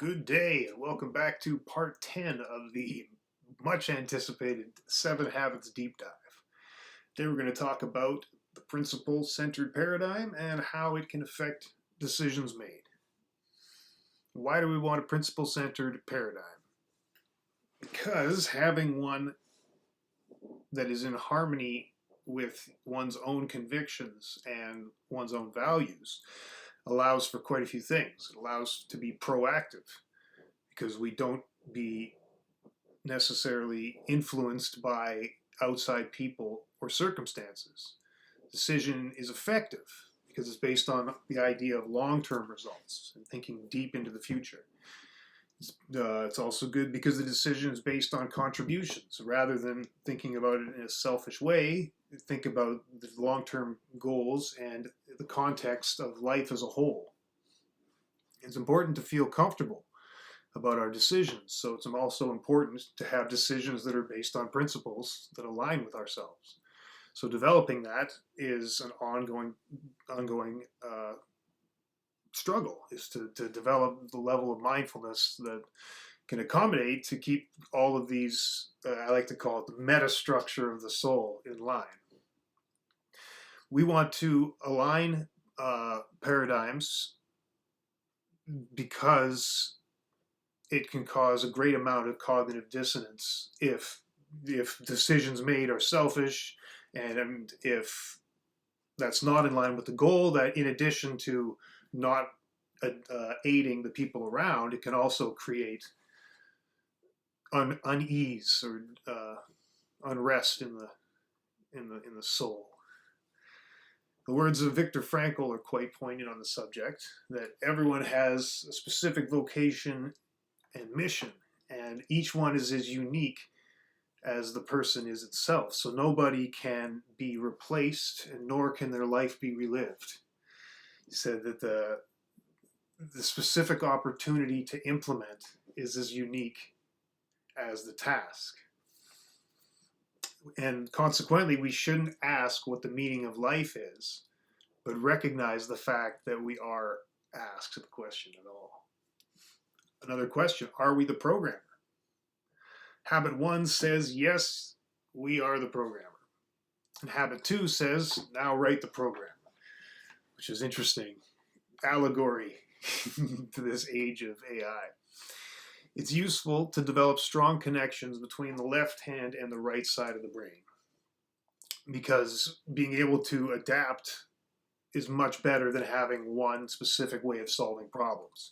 Good day, and welcome back to part 10 of the much anticipated 7 Habits deep dive. Today we're going to talk about the principle centered paradigm and how it can affect decisions made. Why do we want a principle centered paradigm? Because having one that is in harmony with one's own convictions and one's own values allows for quite a few things. It allows to be proactive because we don't be necessarily influenced by outside people or circumstances. Decision is effective because it's based on the idea of long-term results and thinking deep into the future. It's also good because the decision is based on contributions. Rather than thinking about it in a selfish way, think about the long-term goals and the context of life as a whole. It's important to feel comfortable about our decisions, so it's also important to have decisions that are based on principles that align with ourselves. So developing that is an ongoing struggle, is to develop the level of mindfulness that can accommodate to keep all of these, I like to call it the meta structure of the soul, in line. We want to align paradigms because it can cause a great amount of cognitive dissonance if decisions made are selfish, and if that's not in line with the goal, that in addition to not aiding the people around, it can also create unease or unrest in the soul. The words of Viktor Frankl are quite poignant on the subject, that everyone has a specific vocation and mission, and each one is as unique as the person is itself. So nobody can be replaced, and nor can their life be relived. He said that the specific opportunity to implement is as unique as the task. And consequently, we shouldn't ask what the meaning of life is, but recognize the fact that we are asked the question at all. Another question, are we the programmer? Habit 1 says, yes, we are the programmer. And habit 2 says, now write the program, which is interesting. Allegory to this age of AI. It's useful to develop strong connections between the left hand and the right side of the brain, because being able to adapt is much better than having one specific way of solving problems.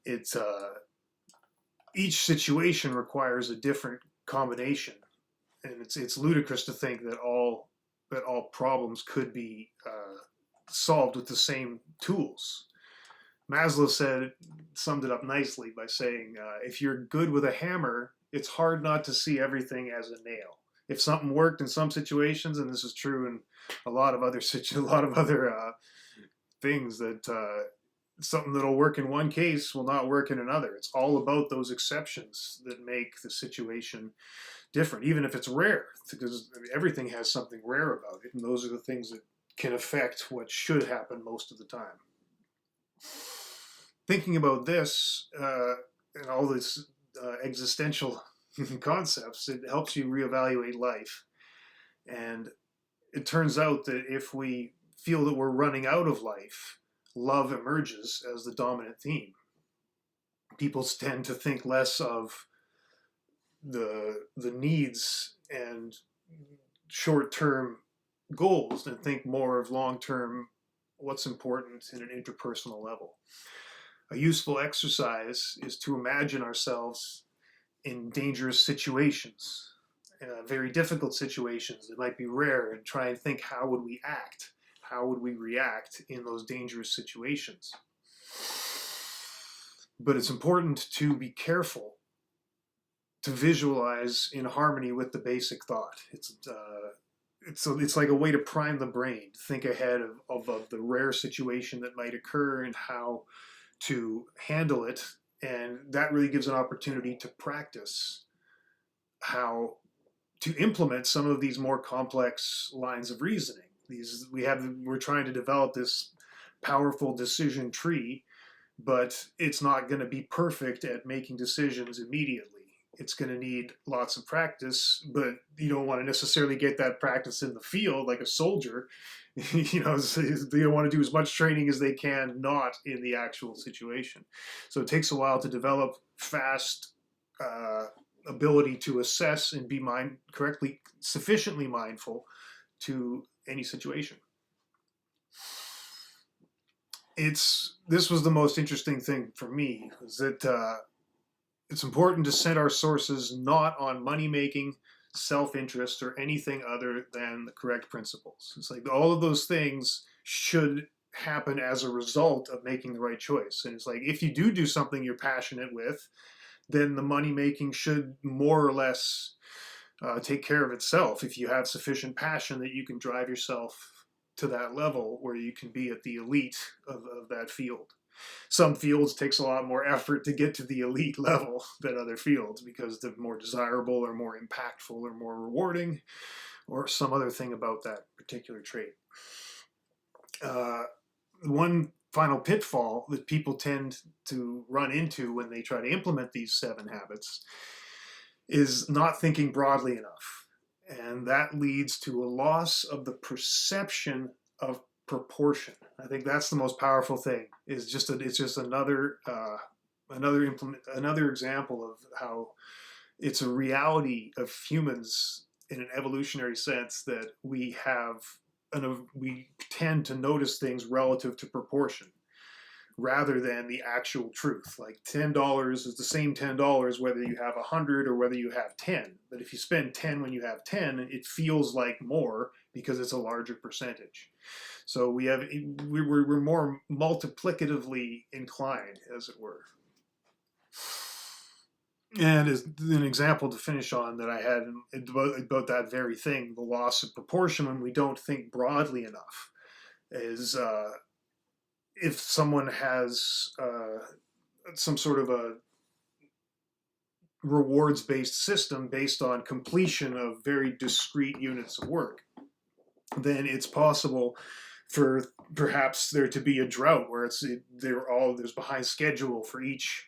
It's each situation requires a different combination, and it's ludicrous to think that all problems could be solved with the same tools. Maslow summed it up nicely by saying, if you're good with a hammer, it's hard not to see everything as a nail. If something worked in some situations, and this is true in a lot of other things, that something that'll work in one case will not work in another. It's all about those exceptions that make the situation different, even if it's rare, because everything has something rare about it, and those are the things that can affect what should happen most of the time. Thinking about this and all this existential concepts, it helps you reevaluate life. And it turns out that if we feel that we're running out of life, love emerges as the dominant theme. People tend to think less of the needs and short-term goals and think more of long-term, what's important in an interpersonal level. A useful exercise is to imagine ourselves in dangerous situations, very difficult situations that might be rare, and try and think, how would we act? How would we react in those dangerous situations? But it's important to be careful to visualize in harmony with the basic thought. It's like a way to prime the brain, to think ahead of the rare situation that might occur and how to handle it, and that really gives an opportunity to practice how to implement some of these more complex lines of reasoning. We're trying to develop this powerful decision tree but it's not going to be perfect at making decisions immediately. It's going to need lots of practice, but you don't want to necessarily get that practice in the field like a soldier. You know, they want to do as much training as they can, not in the actual situation. So it takes a while to develop fast ability to assess and be sufficiently mindful to any situation. This was the most interesting thing for me, is that it's important to set our sources not on money making, self interest, or anything other than the correct principles. It's like all of those things should happen as a result of making the right choice. And it's like if you do something you're passionate with, then the money making should more or less take care of itself if you have sufficient passion that you can drive yourself to that level where you can be at the elite of that field. Some fields takes a lot more effort to get to the elite level than other fields because they're more desirable or more impactful or more rewarding or some other thing about that particular trait. One final pitfall that people tend to run into when they try to implement these 7 habits is not thinking broadly enough. And that leads to a loss of the perception of proportion. I think that's the most powerful thing. It's just another example of how it's a reality of humans in an evolutionary sense that we tend to notice things relative to proportion rather than the actual truth. Like $10 is the same $10 whether you have 100 or whether you have 10. But if you spend 10 when you have 10, it feels like more because it's a larger percentage. So we're more multiplicatively inclined, as it were. And as an example to finish on that I had about that very thing, the loss of proportion when we don't think broadly enough, is if someone has some sort of a rewards-based system based on completion of very discrete units of work, then it's possible for perhaps there to be a drought where there's behind schedule for each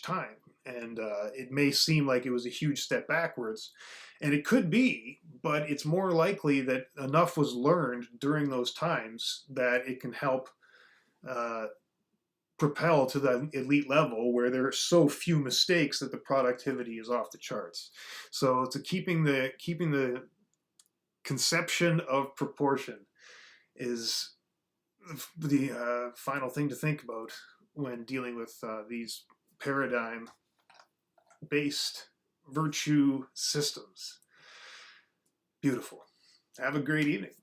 time, and it may seem like it was a huge step backwards, and it could be, but it's more likely that enough was learned during those times that it can help propel to the elite level where there are so few mistakes that the productivity is off the charts. So to keeping the conception of proportion is the final thing to think about when dealing with these paradigm-based virtue systems. Beautiful. Have a great evening.